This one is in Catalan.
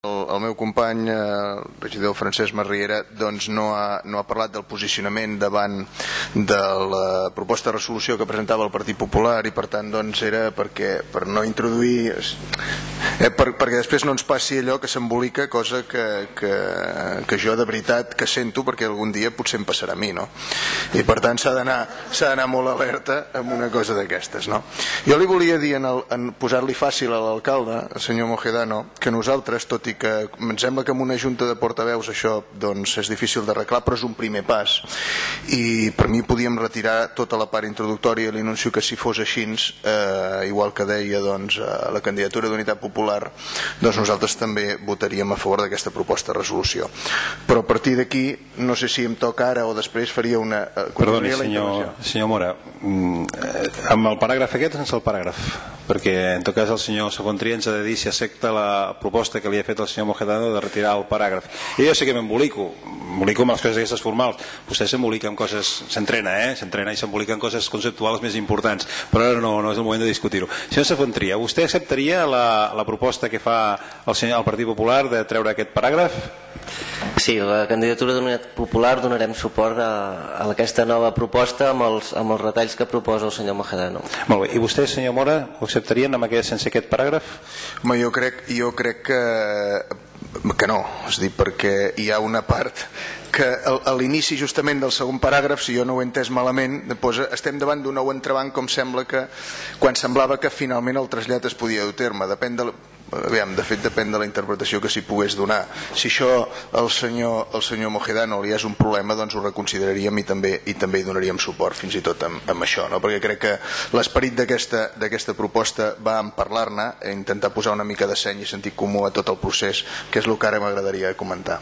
El meu company, el regidor Francesc Masriera, doncs no ha parlat del posicionament davant de la proposta de resolució que presentava el Partit Popular i per tant doncs era per no introduir perquè després no ens passi allò que s'embolica, cosa que jo de veritat que sento, perquè algun dia potser em passarà a mi, no? I per tant s'ha d'anar molt alerta amb una cosa d'aquestes, no? Jo li volia dir, en posar-li fàcil a l'alcalde, el senyor Mojedano, que nosaltres, tot i que em sembla que en una junta de portaveus això doncs és difícil d'arreglar, però és un primer pas i per mi podíem retirar tota la part introductòria i l'anuncio que si fos així, igual que deia doncs la candidatura d'Unitat Popular, doncs nosaltres també votaríem a favor d'aquesta proposta de resolució. Però a partir d'aquí no sé si em toca ara o després faria una... Perdoni, senyor Mora, amb el paràgraf aquest o sense el paràgraf? Perquè en tot cas el senyor Segontria ens ha de dir si accepta la proposta que li ha fet el senyor Mojedano de retirar el paràgraf. I jo sé que m'embolico amb les coses aquestes formals. Vostè s'embolica amb coses, s'entrena i s'embolica en coses conceptuals més importants, però ara no és el moment de discutir-ho. Senyor Segontria, vostè acceptaria la proposta que fa el Partit Popular de treure aquest paràgraf? Sí, la candidatura d'Unitat Popular donarem suport a aquesta nova proposta amb els retalls que proposa el senyor Mojedano. Molt bé, i vostè, senyor Mora, ho acceptarien sense aquest paràgraf? Home, jo crec que no, és a dir, perquè hi ha una part que a l'inici justament del segon paràgraf, si jo no ho he entès malament, estem davant d'un nou entrebanc, com sembla que quan semblava que finalment el trasllat es podia dur a terme. De fet depèn de la interpretació que s'hi pogués donar. Si això al senyor Mojedano li és un problema, doncs ho reconsideraríem i també hi donaríem suport fins i tot amb això, no? Perquè crec que l'esperit d'aquesta proposta va en parlar-ne, intentar posar una mica de seny i sentit comú a tot el procés, que és el que ara m'agradaria comentar.